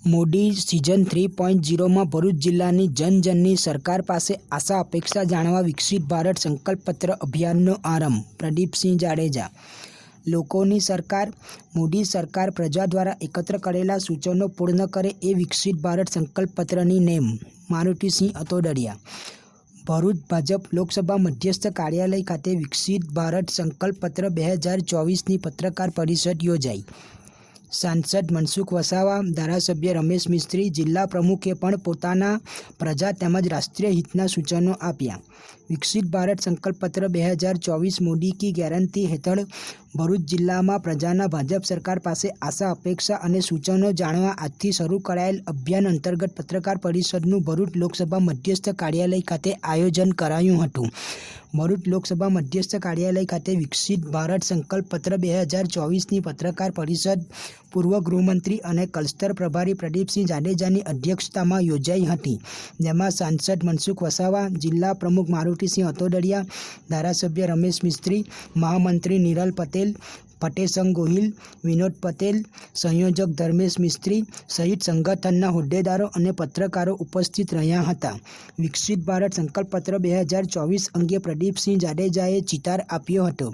Modi season 3.0માં Bharuch જિલ્લાની જનજનની સરકાર પાસે આશા અપેક્ષા જાણવા વિકસિત ભારત સંકલ્પપત્ર અભિયાનનો આરંભ. પ્રદીપસિંહ જાડેજા. લોકોની સરકાર મોદી સરકાર પ્રજા દ્વારા એકત્ર કરેલા સૂચનો પૂર્ણ કરે એ વિકસિત ભારત સંકલ્પપત્રની નેમ. મારુતિસિંહ અતોદડિયા. ભરૂચ ભાજપ લોકસભા મધ્યસ્થ કાર્યાલય ખાતે વિકસિત ભારત સંકલ્પપત્ર 2024ની પત્રકાર પરિષદ યોજાઈ. સાંસદ મનસુખ વસાવા, ધારાસભ્ય રમેશ મિસ્ત્રી, જિલ્લા પ્રમુખે પણ પોતાના પ્રજા તેમજ રાષ્ટ્રીય હિતના સૂચનો આપ્યા. વિકસિત ભારત સંકલ્પપત્ર 2024 મોદી કી ગેરંટી હેઠળ ભરૂચ જિલ્લામાં પ્રજાના ભાજપ સરકાર પાસે આશા અપેક્ષા અને સૂચનો જાણવા આજથી શરૂ કરાયેલ અભિયાન અંતર્ગત પત્રકાર પરિષદનું ભરૂચ લોકસભા મધ્યસ્થ કાર્યાલય ખાતે આયોજન કરાયું હતું. ભરૂચ લોકસભા મધ્યસ્થ કાર્યાલય ખાતે વિકસિત ભારત સંકલ્પપત્ર 2024ની પત્રકાર પરિષદ પૂર્વ ગૃહમંત્રી અને કલસ્ટર પ્રભારી પ્રદીપસિંહ જાડેજાની અધ્યક્ષતામાં યોજાઈ હતી, જેમાં સાંસદ મનસુખ વસાવા, જિલ્લા પ્રમુખ મારુતિસિંહ અતોદડિયા, ધારાસભ્ય રમેશ મિસ્ત્રી, મહામંત્રી નિરલ પટેલ, ફતેસંગ ગોહિલ, વિનોદ પટેલ, સંયોજક ધર્મેશ મિસ્ત્રી સહિત સંગઠનના હોદ્દેદારો અને પત્રકારો ઉપસ્થિત રહ્યા હતા. વિકસિત ભારત સંકલ્પપત્ર 2024 અંગે પ્રદીપસિંહ જાડેજાએ ચિતાર આપ્યો હતો.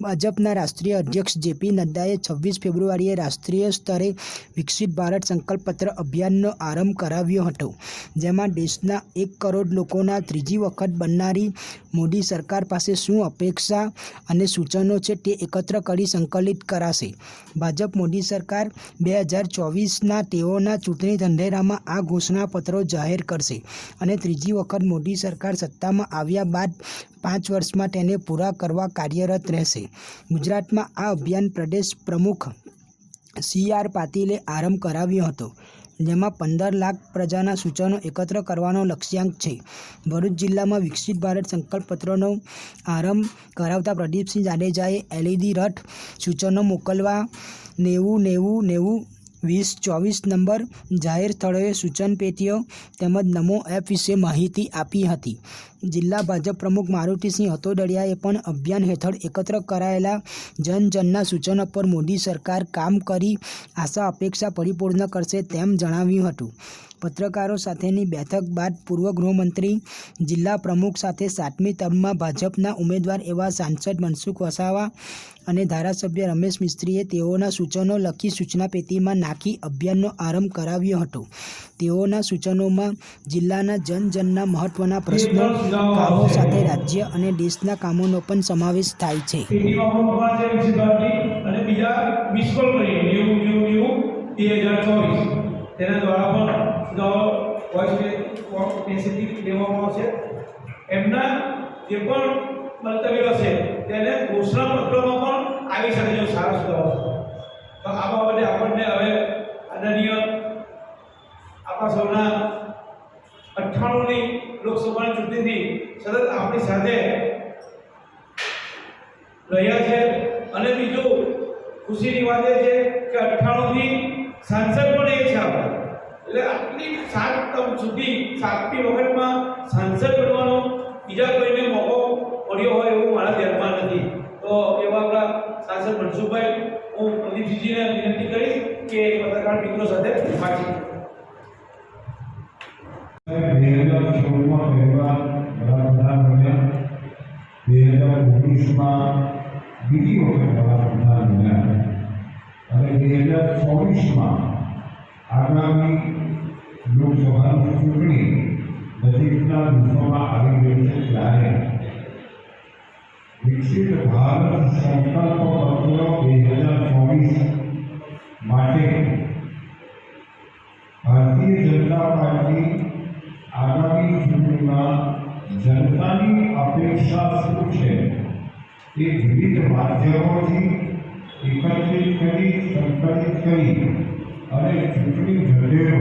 ભાજપના રાષ્ટ્રીય અધ્યક્ષ જેપી નડ્ડાએ 26 ફેબ્રુઆરીએ રાષ્ટ્રીય સ્તરે વિકસિત ભારત સંકલ્પપત્ર અભિયાનનો આરંભ કરાવ્યો હતો, જેમાં દેશના 1 કરોડ લોકોના ત્રીજી વખત બનનારી મોદી સરકાર પાસે શું અપેક્ષા અને સૂચનો છે તે એકત્ર કરી સંકલિત કરાશે. ભાજપ મોદી સરકાર 2024ના તેઓના ચૂંટણી ઢંઢેરામાં આ ઘોષણાપત્રો જાહેર કરશે અને ત્રીજી વખત મોદી સરકાર સત્તામાં આવ્યા બાદ 5 વર્ષમાં તેને પૂરા કરવા કાર્યરત રહેશે. ગુજરાતમાં આ અભિયાન પ્રદેશ પ્રમુખ CR પાટીલે આરંભ કરાવ્યો હતો, જેમાં 15 લાખ પ્રજાના સૂચનો એકત્ર કરવાનો લક્ષ્યાંક છે. ભરૂચ જિલ્લામાં વિકસિત ભારત સંકલ્પપત્રનો આરંભ કરાવતા પ્રદીપસિંહ જાડેજાએ LED રથ, સૂચનો મોકલવા 90-90-90-20-24 નંબર, જાહેર સ્થળોએ સૂચન પેટીઓ તેમજ નમો એપ વિશે માહિતી આપી હતી. જિલ્લા ભાજપ પ્રમુખ મારુતિસિંહ અતોદડિયાએ પણ અભિયાન હેઠળ એકત્ર કરાયેલા જનજનના સૂચનો પર મોદી સરકાર કામ કરી આશા અપેક્ષા પરિપૂર્ણ કરશે તેમ જણાવ્યું હતું. પત્રકારો સાથેની બેઠક બાદ પૂર્વ ગૃહમંત્રી, જિલ્લા પ્રમુખ સાથે 7મી ટર્મમાં ભાજપના ઉમેદવાર એવા સાંસદ મનસુખ વસાવા અને ધારાસભ્ય રમેશ મિસ્ત્રીએ તેઓના સૂચનો લખી સૂચના પેટીમાં નાખી અભિયાનનો આરંભ કરાવ્યો હતો. તેઓના સૂચનોમાં જિલ્લાના જનજનના મહત્વના પ્રશ્નો, કામો સાથે રાજ્ય અને દેશના કામોનો પણ સમાવેશ થાય છે. તેના દ્વારા પણ લેવામાં આવશે. એમના જે પણ મંતવ્યો છે તેને ઘોષણાપત્રમાં પણ આવી શકે છે. સારા સુધારો તો આ બાબતે આપણને હવે આદરણીય આપણા સૌના 98ની લોકસભાની ચૂંટણીથી સતત આપણી સાથે રહ્યા છે. અને બીજું ખુશીની વાત એ છે કે 98થી સાંસદ પણ એ છે આપણે. એટલે આટલી 7 ટર્મ સુધી 7મી વખતમાં સાંસદ બનવાનો બીજા કોઈને મોકો મળ્યો હોય એવું મારા ધ્યાનમાં નથી. તો એવા આપણા સાંસદ મનસુખભાઈ, હું પ્રદીપસિંહજીને વિનંતી કરીશ કે પત્રકાર મિત્રો સાથે વાતચીત. 2016માં પહેલા વડાપ્રધાન બન્યા, 2019માં બીજી વખત વડાપ્રધાન બન્યા અને 2024માં આગામી લોકસભાની ચૂંટણી નજીકના દિવસોમાં આવી રહી છે ત્યારે વિકસિત ભારત સંકલ્પ પત્ર 2024 માટે ભારતીય જનતા પાર્ટી આગામી ચૂંટણીમાં જનતાની અપેક્ષા શું છે એ વિવિધ માધ્યમોથી એકત્રિત કરી, સંકલિત કરી અને ચૂંટણી ઢંઢેરો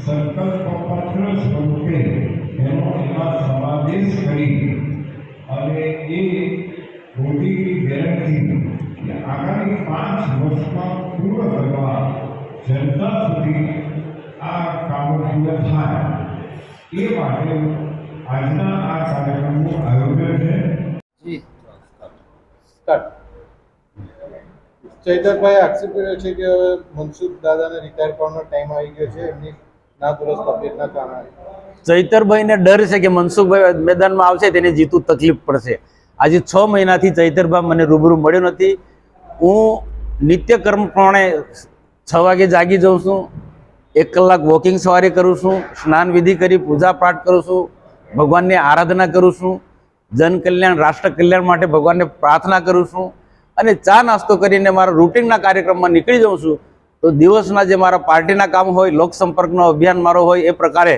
સંકલ્પપત્ર સ્વરૂપે તેનો એમાં સમાવેશ કરી અને એ મોદીની ગેરંટી કે આગામી 5 વર્ષમાં પૂર્ણ કરવા જનતા સુધી આ કામો પૂરા થાય એ માટે આજના આ કાર્યક્રમનું આયોજન છે. ચૈતરભાઈ આક્ષેપ કર્યો છે કે હવે મનસુખ દાદાને રિટાયર કરવાનો ટાઈમ આવી ગયો છે એમની નાદુરસ્ત તબિયતના કારણે. ચૈતરભાઈને ડર છે કે મનસુખભાઈ મેદાનમાં આવશે તેને જીતવું તકલીફ પડશે. આજે 6 મહિનાથી ચૈતરભાઈ મને રૂબરૂ મળ્યો નથી. હું નિત્યકર્મ પ્રમાણે 6 વાગે જાગી જાઉં છું, 1 કલાક વોકિંગ સવારે કરું છું, સ્નાન વિધિ કરી પૂજા પાઠ કરું છું, ભગવાનની આરાધના કરું છું, જન કલ્યાણ રાષ્ટ્ર કલ્યાણ માટે ભગવાનને પ્રાર્થના કરું છું અને ચા નાસ્તો કરીને મારા રૂટિનના કાર્યક્રમમાં નીકળી જાઉં છું. તો દિવસના જે મારા પાર્ટીના કામ હોય, લોકસંપર્કનો અભિયાન મારો હોય એ પ્રકારે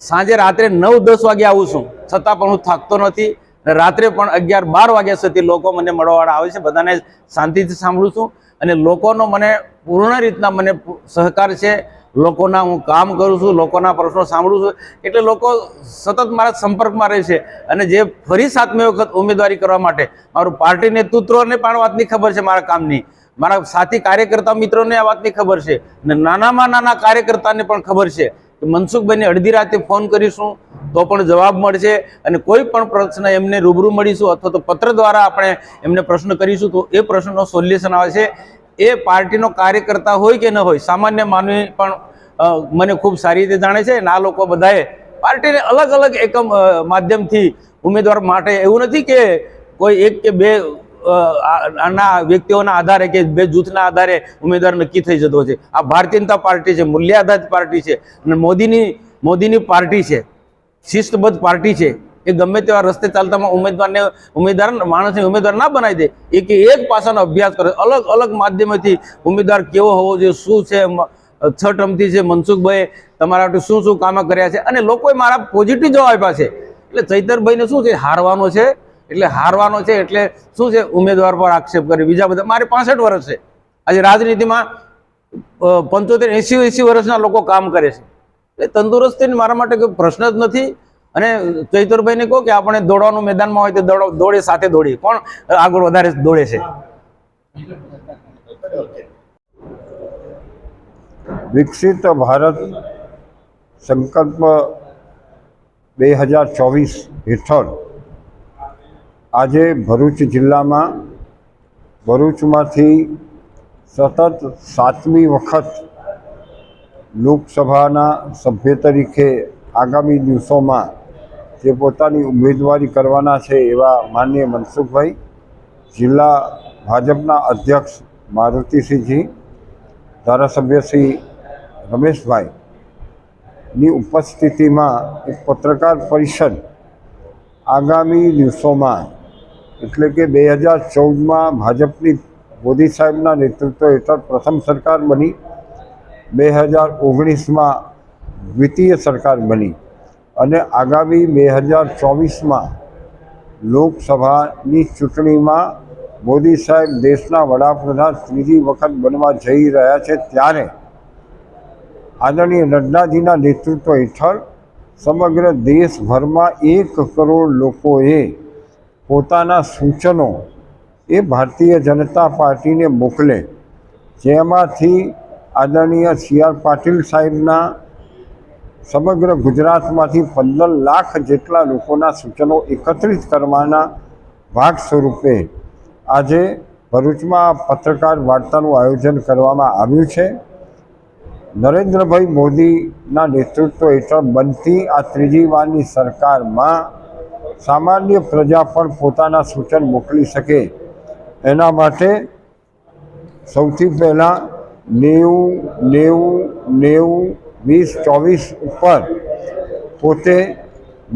સાંજે રાત્રે 9-10 વાગે આવું છું, છતાં પણ હું થાકતો નથી. રાત્રે પણ 11-12 વાગ્યા સુધી લોકો મને મળવાવાળા આવે છે, બધાને શાંતિથી સાંભળું છું અને લોકોનો મને પૂર્ણ રીતના મને સહકાર છે. લોકોના હું કામ કરું છું, લોકોના પ્રશ્નો સાંભળું છું, એટલે લોકો સતત મારા સંપર્કમાં રહે છે. અને જે ફરી 7મી વખત ઉમેદવારી કરવા માટે મારું પાર્ટી નેતૃત્વને પણ વાતની ખબર છે, મારા કામની, મારા સાથી કાર્યકર્તા મિત્રોને આ વાતની ખબર છે અને નાનામાં નાના કાર્યકર્તાને પણ ખબર છે કે મનસુખભાઈને અડધી રાતે ફોન કરીશું તો પણ જવાબ મળશે અને કોઈ પણ પ્રશ્ન એમને રૂબરૂ મળીશું અથવા તો પત્ર દ્વારા આપણે એમને પ્રશ્ન કરીશું તો એ પ્રશ્નનો સોલ્યુશન આવે છે. એ પાર્ટીનો કાર્યકર્તા હોય કે ન હોય, સામાન્ય માનવી પણ મને ખૂબ સારી રીતે જાણે છે અને આ લોકો બધાએ પાર્ટીને અલગ અલગ એકમ માધ્યમથી ઉમેદવાર માટે એવું નથી કે કોઈ 1 કે 2 આના વ્યક્તિઓના આધારે કે 2 જૂથના આધારે ઉમેદવાર નક્કી થઈ જતો છે. આ ભારતીય જનતા પાર્ટી છે, મૂલ્ય આધારિત પાર્ટી છે અને મોદીની પાર્ટી છે, શિસ્તબદ્ધ પાર્ટી છે. એ ગમે તેવા રસ્તે ચાલતામાં માણસને ઉમેદવાર ના બનાવી દે. એક પાસાનો અભ્યાસ કરે, અલગ અલગ માધ્યમથી ઉમેદવાર કેવો હોવો જોઈએ, શું છે, 6 ટર્મથી છે મનસુખભાઈ તમારા માટે શું શું કામ કર્યા છે અને લોકોએ મારા પોઝિટિવ જવાબ આપ્યા છે. એટલે ચૈતરભાઈને શું છે, હારવાનો છે એટલે શું છે, ઉમેદવાર પર આક્ષેપ કરે. બીજા બધા મારે 65 વર્ષ છે. આજે રાજનીતિમાં 75-80 વર્ષના લોકો કામ કરે છે. એટલે તંદુરસ્તી મારા માટે કોઈ પ્રશ્ન જ નથી. અને ચૈતરભાઈને કહો કે આપણે દોડવાનું મેદાનમાં હોય તો દોડે, સાથે દોડીએ, કોણ આગળ વધારે દોડે છે. વિકસિત ભારત સંકલ્પ 2024 હેઠળ આજે ભરૂચ જિલ્લામાં ભરૂચમાંથી સતત 7મી વખત લોકસભાના સભ્ય તરીકે આગામી દિવસોમાં જે પોતાની ઉમેદવારી કરવાના છે એવા માનનીય મનસુખભાઈ, જિલ્લા ભાજપના અધ્યક્ષ મારુતિસિંહજી, ધારાસભ્ય શ્રી રમેશભાઈની ઉપસ્થિતિમાં એક પત્રકાર પરિષદ આગામી દિવસોમાં એટલે કે 2014માં ભાજપની મોદી સાહેબના નેતૃત્વ હેઠળ પ્રથમ સરકાર બની, 2019માં દ્વિતીય સરકાર બની અને આગામી 2024માં લોકસભાની ચૂંટણીમાં મોદી સાહેબ દેશના વડાપ્રધાન 3જી વખત બનવા જઈ રહ્યા છે. ત્યારે આદરણીય નડ્ડાજીના નેતૃત્વ હેઠળ સમગ્ર દેશભરમાં 1 કરોડ લોકોએ પોતાના સૂચનો એ ભારતીય જનતા પાર્ટીને મોકલે, જેમાંથી આદરણીય CR પાટીલ સાહેબના સમગ્ર ગુજરાતમાંથી 15 લાખ જેટલા લોકોના સૂચનો એકત્રિત કરવાના ભાગ સ્વરૂપે આજે ભરૂચમાં પત્રકાર વાર્તાનું આયોજન કરવામાં આવ્યું છે. નરેન્દ્રભાઈ મોદીના નેતૃત્વ હેઠળ બનતી આ 3જી વારની સરકારમાં સામાન્ય પ્રજા પણ પોતાના સૂચન મોકલી શકે એના માટે સૌથી પહેલાં 90-90-90-20-24 ઉપર પોતે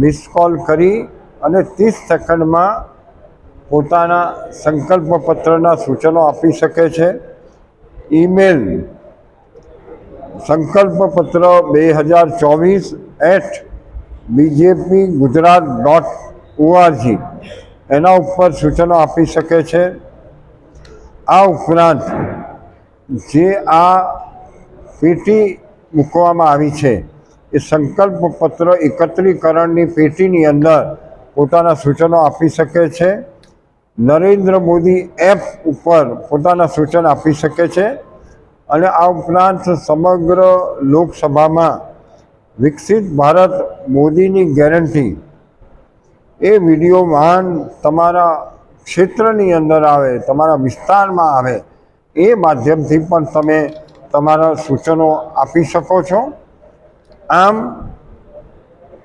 મિસ કોલ કરી અને 30 સેકન્ડમાં પોતાના સંકલ્પ પત્રના સૂચનો આપી શકે છે. ઈમેલ સંકલ્પપત્ર 2024@bjpgujarat.org એના ઉપર સૂચનો આપી શકે છે. આ ઉપરાંત જે આ પેટી મૂકવામાં આવી છે એ સંકલ્પપત્ર એકત્રીકરણની પેટીની અંદર પોતાના સૂચનો આપી શકે છે. નરેન્દ્ર મોદી એપ ઉપર પોતાના સૂચન આપી શકે છે અને આ ઉપરાંત સમગ્ર લોકસભામાં વિકસિત ભારત મોદીની ગેરંટી એ વિડીયોમાં તમારા ક્ષેત્રની અંદર આવે, તમારા વિસ્તારમાં આવે એ માધ્યમથી પણ તમે તમારા સૂચનો આપી શકો છો. આમ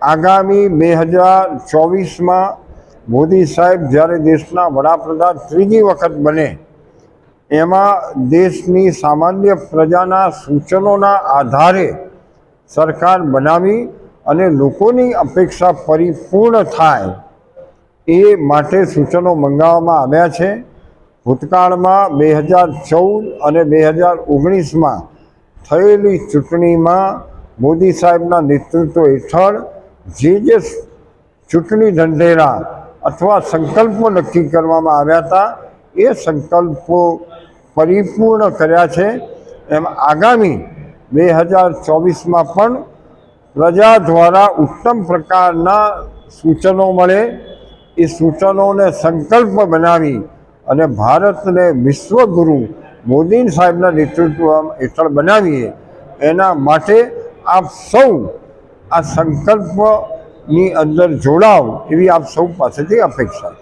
આગામી 2024માં મોદી સાહેબ જ્યારે દેશના વડાપ્રધાન ત્રીજી વખત બને, એમાં દેશની સામાન્ય પ્રજાના સૂચનોના આધારે સરકાર બનાવી અને લોકોની અપેક્ષા પરિપૂર્ણ થાય એ માટે સૂચનો મંગાવવામાં આવ્યા છે. ભૂતકાળમાં 2014 અને 2019માં થયેલી ચૂંટણીમાં મોદી સાહેબના નેતૃત્વ હેઠળ જે ચૂંટણી ઢંઢેરા અથવા સંકલ્પો નક્કી કરવામાં આવ્યા હતા એ સંકલ્પો પરિપૂર્ણ કર્યા છે. એમ આગામી 2024માં પણ પ્રજા દ્વારા ઉત્તમ પ્રકારના સૂચનો મળે, એ સૂચનોને સંકલ્પ બનાવી અને ભારતને વિશ્વગુરુ મોદી સાહેબના નેતૃત્વ હેઠળ બનાવીએ, એના માટે આપ સૌ આ સંકલ્પની અંદર જોડાવ એવી આપ સૌ પાસેથી અપેક્ષા છે.